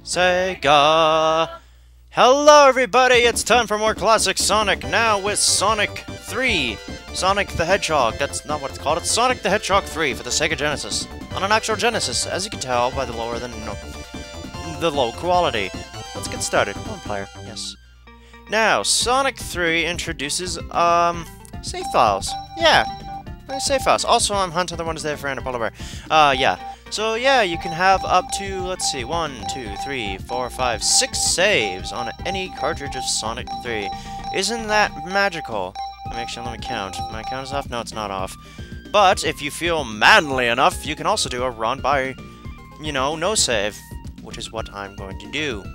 Sega! Hello everybody, it's time for more classic Sonic, now with Sonic 3. Sonic the Hedgehog, that's not what it's called, it's Sonic the Hedgehog 3 for the Sega Genesis. On an actual Genesis, as you can tell by the low quality. Let's get started. One player, yes. Now, Sonic 3 introduces, save files. Yeah, save files. Also, I'm Hunter, the one who's there for Anna Polar Bear. Yeah. So yeah, you can have up to, let's see, 1, 2, 3, 4, 5, 6 saves on any cartridge of Sonic 3. Isn't that magical? Let me count. My count is off? No, it's not off. But if you feel manly enough, you can also do a run by, you know, no save, which is what I'm going to do.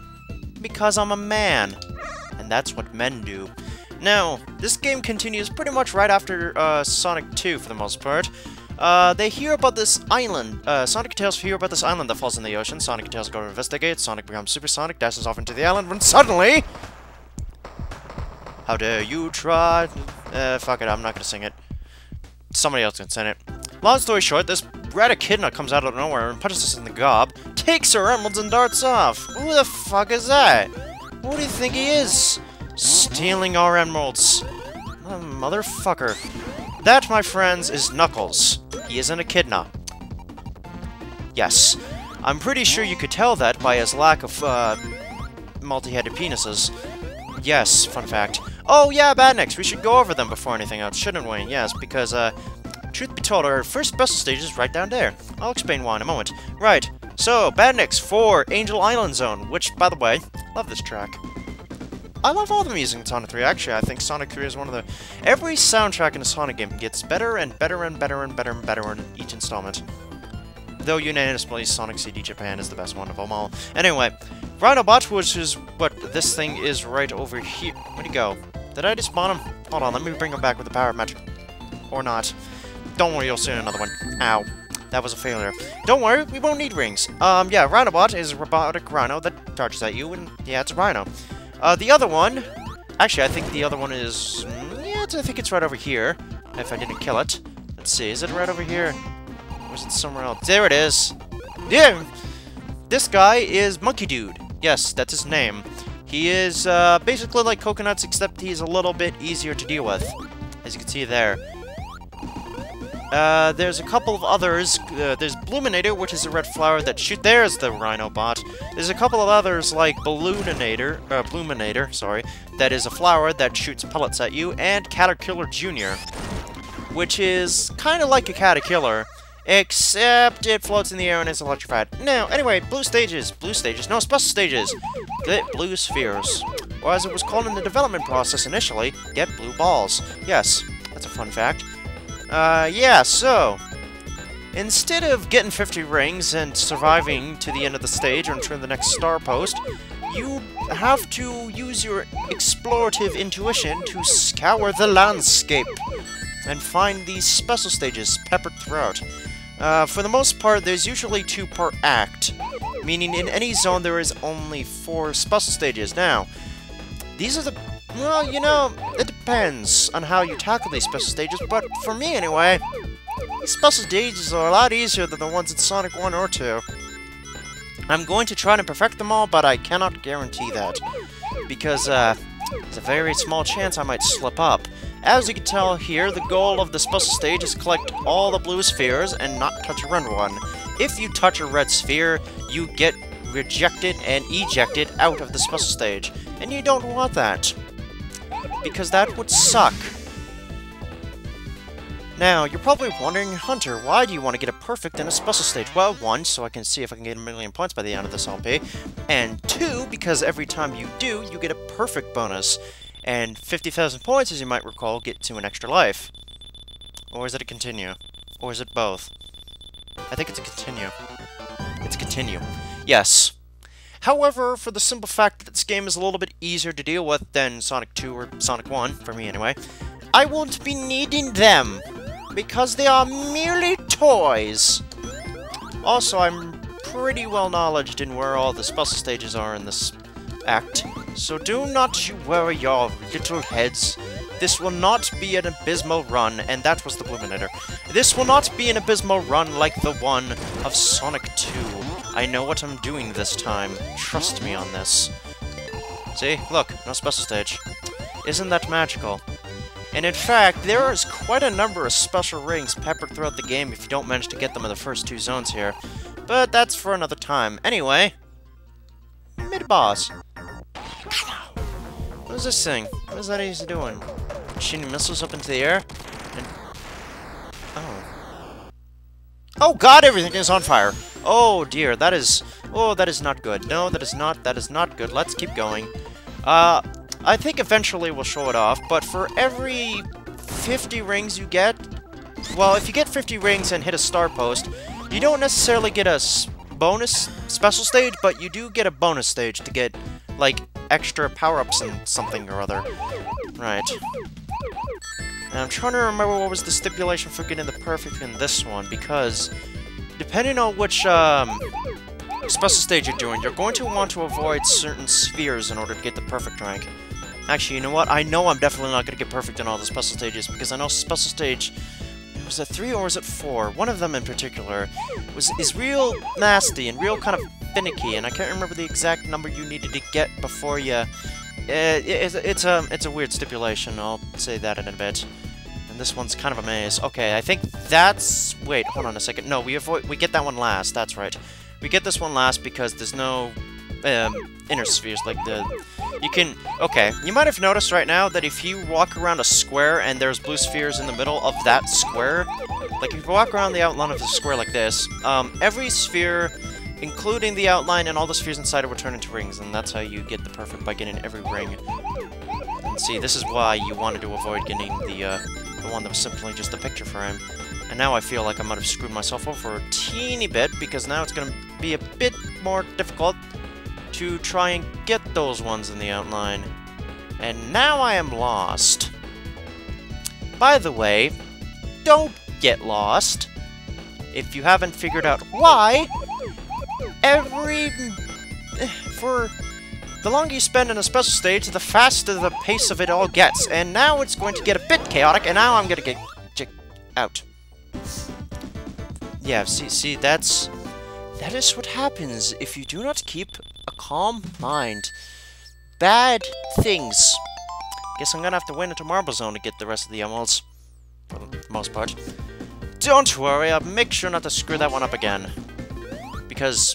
Because I'm a man. And that's what men do. Now, this game continues pretty much right after Sonic 2 for the most part. They hear about this island. Sonic and Tails hear about this island that falls in the ocean. Sonic and Tails go to investigate. Sonic becomes supersonic, dashes off into the island, when suddenly... How dare you try... fuck it, I'm not gonna sing it. Somebody else can sing it. Long story short, this rat echidna comes out of nowhere and punches us in the gob, takes our emeralds and darts off. Who the fuck is that? Who do you think he is? Stealing our emeralds. Motherfucker. That, my friends, is Knuckles. He is an echidna. Yes. I'm pretty sure you could tell that by his lack of, multi-headed penises. Yes, fun fact. Oh, yeah, Badniks, we should go over them before anything else, shouldn't we? Yes, because, truth be told, our first special stage is right down there. I'll explain why in a moment. Right, so, Badniks for Angel Island Zone, which, by the way, love this track. I love all the music in Sonic 3, actually. I think Sonic 3 is one of the... Every soundtrack in a Sonic game gets better and better and better and better and better in each installment. Though unanimously, Sonic CD Japan is the best one of them all. Anyway, Rhinobot, which is what this thing is right over here. Where'd he go? Did I just spawn him? Hold on, let me bring him back with the power of magic. Or not. Don't worry, you'll see another one. Ow. That was a failure. Don't worry, we won't need rings. Yeah, Rhinobot is a robotic rhino that charges at you, and yeah, it's a rhino. The other one... Actually, I think the other one is... Yeah, I think it's right over here. If I didn't kill it. Let's see, is it right over here? Or is it somewhere else? There it is! Yeah! This guy is Monkey Dude. Yes, that's his name. He is, basically like coconuts, except he's a little bit easier to deal with. As you can see there. There's a couple of others. There's Bloominator, which is a red flower that shoots. There's the Rhinobot. There's a couple of others like Bloominator, sorry, that is a flower that shoots pellets at you, and Caterpillar Jr., which is kind of like a Caterpillar, except it floats in the air and is electrified. Now, anyway, no, special stages. The blue spheres. Or as it was called in the development process initially, get blue balls. Yes, that's a fun fact. Yeah, so, instead of getting 50 rings and surviving to the end of the stage or until the next star post, you have to use your explorative intuition to scour the landscape and find these special stages peppered throughout. For the most part, there's usually 2 per act, meaning in any zone there is only 4 special stages. Now, these are the... Well, you know, it depends on how you tackle these special stages, but for me anyway, these special stages are a lot easier than the ones in Sonic 1 or 2. I'm going to try to perfect them all, but I cannot guarantee that, because there's a very small chance I might slip up. As you can tell here, the goal of the special stage is to collect all the blue spheres and not touch a red one. If you touch a red sphere, you get rejected and ejected out of the special stage, and you don't want that. Because that would suck. Now, you're probably wondering, Hunter, why do you want to get a perfect in a special stage? Well, 1, so I can see if I can get 1,000,000 points by the end of this LP. And 2, because every time you do, you get a perfect bonus. And 50,000 points, as you might recall, get to an extra life. Or is it a continue? Or is it both? I think it's a continue. It's a continue. Yes. However, for the simple fact that this game is a little bit easier to deal with than Sonic 2 or Sonic 1, for me anyway, I won't be needing them, because they are merely toys. Also, I'm pretty well knowledgeable in where all the special stages are in this act, so do not you worry your little heads. This will not be an abysmal run, and that was the Bloominator. This will not be an abysmal run like the one of Sonic 2. I know what I'm doing this time. Trust me on this. See? Look, no special stage. Isn't that magical? And in fact, there is quite a number of special rings peppered throughout the game if you don't manage to get them in the first 2 zones here. But that's for another time. Anyway, mid-boss. What is this thing? What is that he's doing? Shooting missiles up into the air? And... oh. Oh god, everything is on fire! Oh dear, that is... oh, that is not good. No, that is not good. Let's keep going. I think eventually we'll show it off, but for every 50 rings you get... well, if you get 50 rings and hit a star post, you don't necessarily get a bonus special stage, but you do get a bonus stage to get, like, extra power-ups and something or other. Right. And I'm trying to remember what was the stipulation for getting the perfect in this one, because depending on which special stage you're doing, you're going to want to avoid certain spheres in order to get the perfect rank. Actually, you know what? I know I'm definitely not going to get perfect in all the special stages, because I know special stage... was it 3 or was it 4? One of them in particular is real nasty and real kind of finicky, and I can't remember the exact number you needed to get before you... it's a weird stipulation, I'll say that in a bit. And this one's kind of a maze. Okay, I think that's... wait, hold on a second. No, we get that one last, that's right. We get this one last because there's no inner spheres, like the... you can... okay, you might have noticed right now that if you walk around a square and there's blue spheres in the middle of that square, like if you walk around the outline of the square like this, every sphere, including the outline and all the spheres inside it, will turn into rings, and that's how you get the perfect by getting every ring. And see, this is why you wanted to avoid getting the one that was simply just a picture frame. And now I feel like I might have screwed myself over a teeny bit, because now it's going to be a bit more difficult to try and get those ones in the outline. And now I am lost. By the way, don't get lost. If you haven't figured out why, for the longer you spend in a special stage, the faster the pace of it all gets. And now it's going to get a bit chaotic, and now I'm going to get out. Yeah, see, that is what happens if you do not keep a calm mind. Bad things. Guess I'm gonna have to wait into Marble Zone to get the rest of the emeralds. For the most part. Don't worry, I'll make sure not to screw that one up again. Because...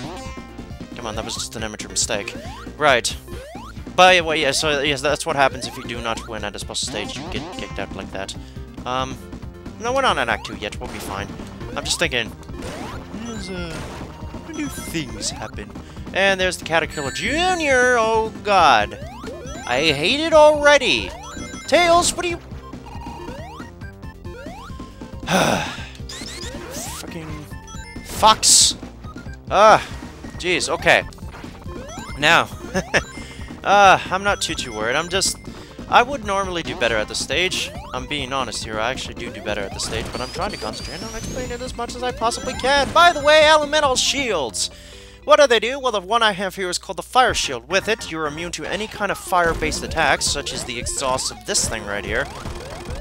come on, that was just an amateur mistake. Right. By the way, yeah, so yes, that's what happens if you do not win at a special stage. You get kicked out like that. No, we're not on Act 2 yet. We'll be fine. I'm just thinking... there's, new things happen. And there's the Caterpillar Jr. Oh, God. I hate it already. Tails, what are you... fucking... fox. Jeez, okay. Now... I'm not too worried. I would normally do better at this stage. I'm being honest here, I actually do better at this stage, but I'm trying to concentrate on explaining it as much as I possibly can. By the way, elemental shields! What do they do? Well, the one I have here is called the Fire Shield. With it, you're immune to any kind of fire-based attacks, such as the exhaust of this thing right here.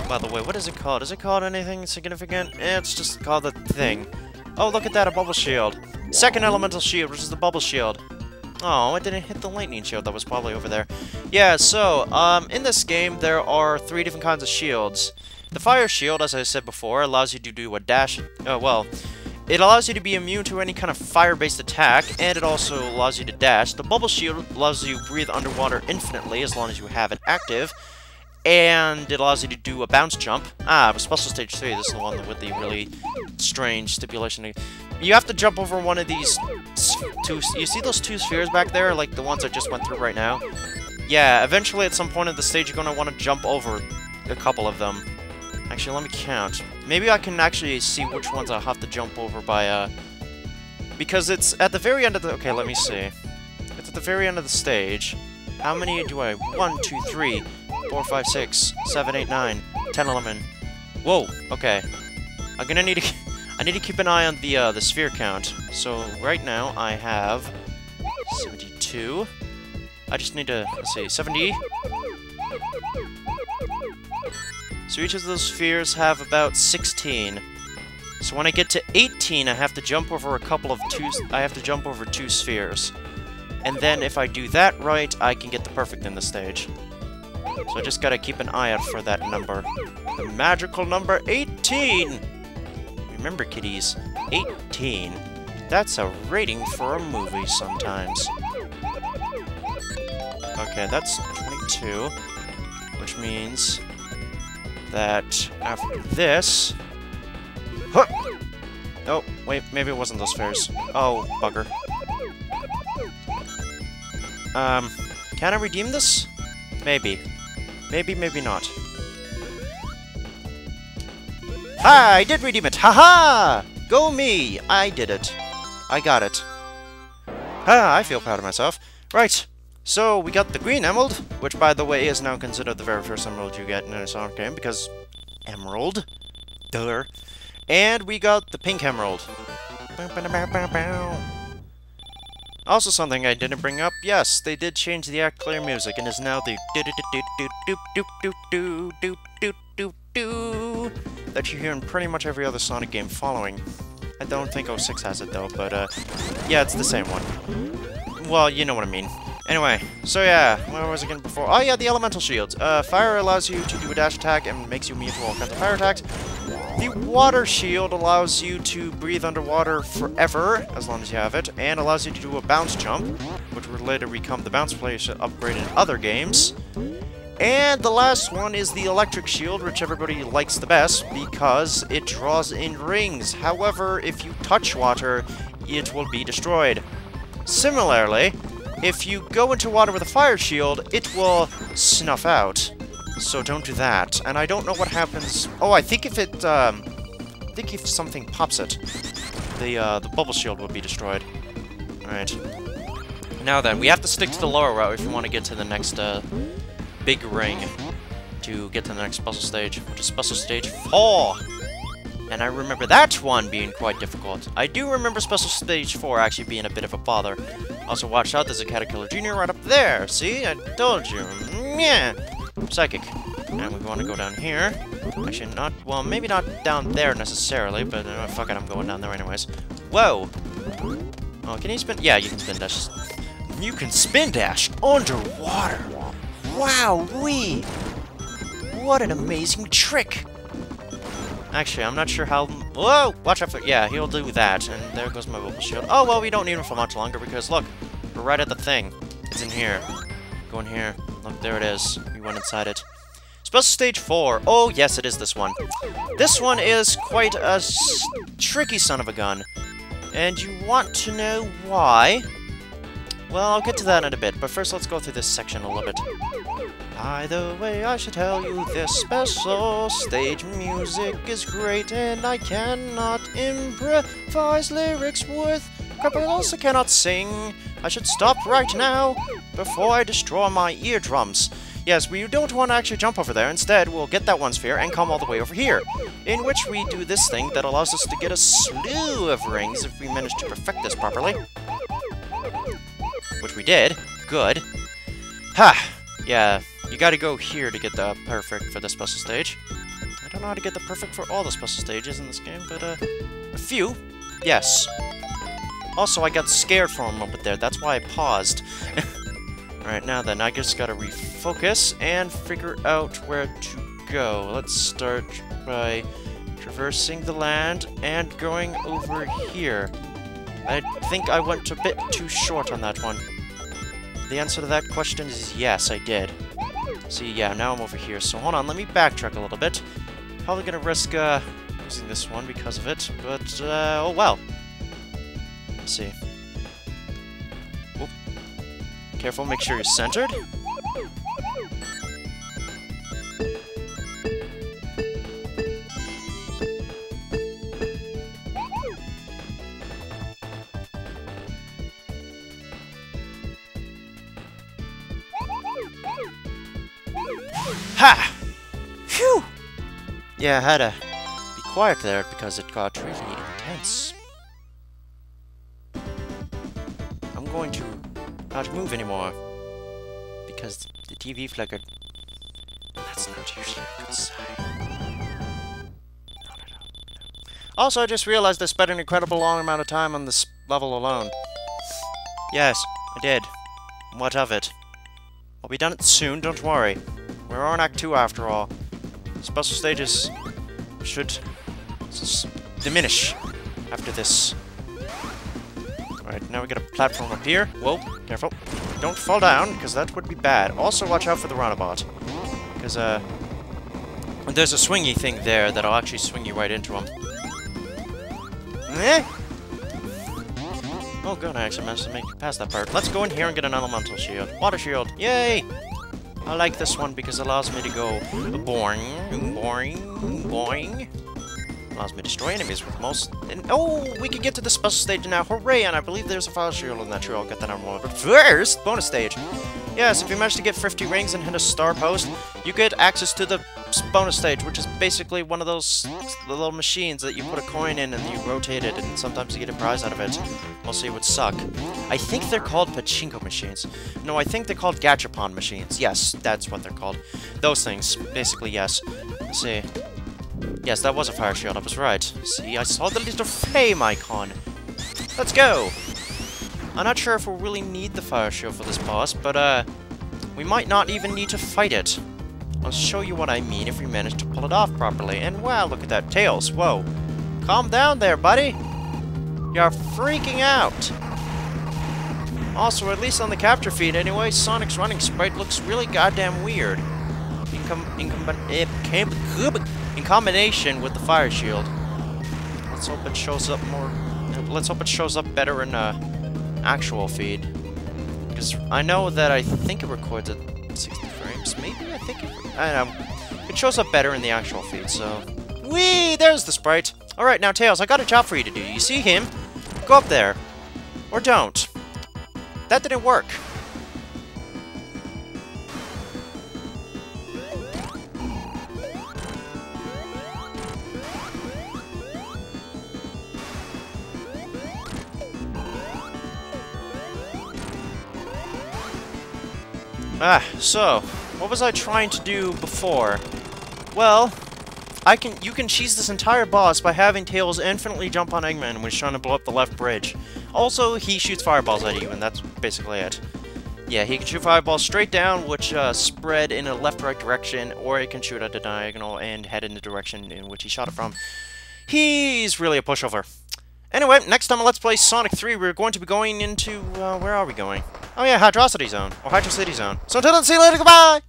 By the way, what is it called? Is it called anything significant? It's just called the thing. Oh, look at that, a bubble shield. Second elemental shield, which is the bubble shield. Oh, it didn't hit the lightning shield. That was probably over there. Yeah, so, in this game, there are 3 different kinds of shields. The fire shield, as I said before, allows you to do a dash... well, it allows you to be immune to any kind of fire-based attack, and it also allows you to dash. The bubble shield allows you to breathe underwater infinitely, as long as you have it active. And it allows you to do a bounce jump. Ah, but Special Stage 3, this is the one with the really strange stipulation. You have to jump over one of these two... you see those 2 spheres back there? Like the ones I just went through right now? Yeah, eventually at some point in the stage you're going to want to jump over a couple of them. Actually, let me count. Maybe I can actually see which ones I'll have to jump over by, because it's at the very end of the... okay, let me see. It's at the very end of the stage. How many do I... 1, 2, 3... 4, 5, 6, 7, 8, 9, 10, 11. Whoa, okay. I'm gonna need to... I need to keep an eye on the sphere count. So, right now, I have... 72. I just need to... let's see, 70. So each of those spheres have about 16. So when I get to 18, I have to jump over I have to jump over 2 spheres. And then if I do that right, I can get the perfect in the stage. So I just gotta keep an eye out for that number. The magical number 18! Remember, kiddies, 18. That's a rating for a movie sometimes. Okay, that's 22. Which means that after this... Huh! Oh, wait, maybe it wasn't those spheres. Oh, bugger. Can I redeem this? Maybe. Maybe, maybe not. Ha! I did redeem it! Haha! -ha! Go me! I did it. I got it. Ah, I feel proud of myself. Right. So, we got the green emerald, which, by the way, is now considered the very first emerald you get in a Sonic game, because... Emerald? Duh. And we got the pink emerald. Also something I didn't bring up, yes, they did change the Act Clear music, and is now the that you hear in pretty much every other Sonic game following. I don't think 06 has it though, but yeah, it's the same one. Well, you know what I mean. Anyway, so yeah, where was I again before? Oh yeah, the elemental shields. Fire allows you to do a dash attack and makes you immune to all kinds of fire attacks. The water shield allows you to breathe underwater forever, as long as you have it, and allows you to do a bounce jump, which would later become the bounce place upgrade in other games. And the last one is the electric shield, which everybody likes the best, because it draws in rings. However, if you touch water, it will be destroyed. Similarly, if you go into water with a fire shield, it will snuff out. So don't do that. And I don't know what happens... Oh, I think if it, I think if something pops it, the bubble shield will be destroyed. Alright. Now then, we have to stick to the lower route if you want to get to the next, big ring. To get to the next puzzle stage, which is puzzle stage 4. And I remember that one being quite difficult. I do remember Special Stage 4 actually being a bit of a bother. Also, watch out, there's a Caterpillar Jr. right up there. See? I told you. Yeah. Psychic. And we want to go down here. Actually, not... Well, maybe not down there necessarily, but fuck it, I'm going down there anyways. Whoa. Oh, can you spin... Yeah, you can spin dash. You can spin dash underwater. Wow-wee. What an amazing trick. Actually, I'm not sure how... Whoa! Watch out for... Yeah, he'll do that. And there goes my bubble shield. Oh, well, we don't need him for much longer because, look, we're right at the thing. It's in here. Go in here. Look, there it is. We went inside it. Special Stage 4. Oh, yes, it is this one. This one is quite a tricky son of a gun. And you want to know why? Well, I'll get to that in a bit, but first let's go through this section a little bit. By the way, I should tell you this special stage music is great, and I cannot improvise lyrics worth crap. I also cannot sing. I should stop right now before I destroy my eardrums. Yes, we don't want to actually jump over there. Instead, we'll get that one sphere and come all the way over here, in which we do this thing that allows us to get a slew of rings if we manage to perfect this properly. Which we did. Good. Ha! Yeah, you gotta go here to get the perfect for the special stage. I don't know how to get the perfect for all the special stages in this game, but, a few. Yes. Also, I got scared for a moment there. That's why I paused. Alright, now then, I just gotta refocus and figure out where to go. Let's start by traversing the land and going over here. I think I went a bit too short on that one. The answer to that question is yes, I did. See, yeah, now I'm over here. So hold on, let me backtrack a little bit. Probably gonna risk losing this one because of it, but oh well. Let's see. Oop. Careful, make sure you're centered. Ha! Phew! Yeah, I had to be quiet there because it got really intense. I'm going to not move anymore because the TV flickered. That's not usually a good sign. No. Also, I just realized I spent an incredible long amount of time on this level alone. Yes, I did. What of it? I'll be done soon, don't worry. We're on Act 2 after all. Special stages should diminish after this. Alright, now we got a platform up here. Whoa, careful. Don't fall down, because that would be bad. Also, watch out for the roundabout. Because, there's a swingy thing there that'll actually swing you right into him. Eh? Oh good, I actually managed to make it past that part. Let's go in here and get an elemental shield. Water shield, yay! I like this one because it allows me to go boing, boing, boing. Allows me to destroy enemies with most... And, oh, we can get to the special stage now. Hooray! And I believe there's a fire shield in that tree. I'll get that in a moment. But first, bonus stage. Yes, if you manage to get 50 rings and hit a star post, you get access to the bonus stage, which is basically one of those little machines that you put a coin in and you rotate it, and sometimes you get a prize out of it. Mostly it would suck. I think they're called pachinko machines. No, I think they're called gachapon machines. Yes, that's what they're called. Those things. Basically, yes. Let's see. Yes, that was a fire shield, I was right. See, I saw the little flame icon. Let's go! I'm not sure if we'll really need the fire shield for this boss, but, we might not even need to fight it. I'll show you what I mean if we manage to pull it off properly. And wow, look at that. Tails, whoa. Calm down there, buddy! You're freaking out! Also, at least on the capture feed anyway, Sonic's running sprite looks really goddamn weird. In combination with the fire shield. Let's hope it shows up more... Let's hope it shows up better in, actual feed. Because I know that I think it records at 60 frames, maybe? I think I don't know. It shows up better in the actual feed, so... Whee! There's the sprite! Alright, now Tails, I got a job for you to do. You see him? Go up there. Or don't. That didn't work. So, what was I trying to do before? Well, you can cheese this entire boss by having Tails infinitely jump on Eggman when he's trying to blow up the left bridge. Also, he shoots fireballs at you, and that's basically it. Yeah, he can shoot fireballs straight down, which spread in a left-right direction, or he can shoot at a diagonal and head in the direction in which he shot it from. He's really a pushover. Anyway, next time on Let's Play Sonic 3, we're going to be going into, where are we going? Oh yeah, Hydrocity Zone, or Hydro City Zone. So until then, see you later, goodbye!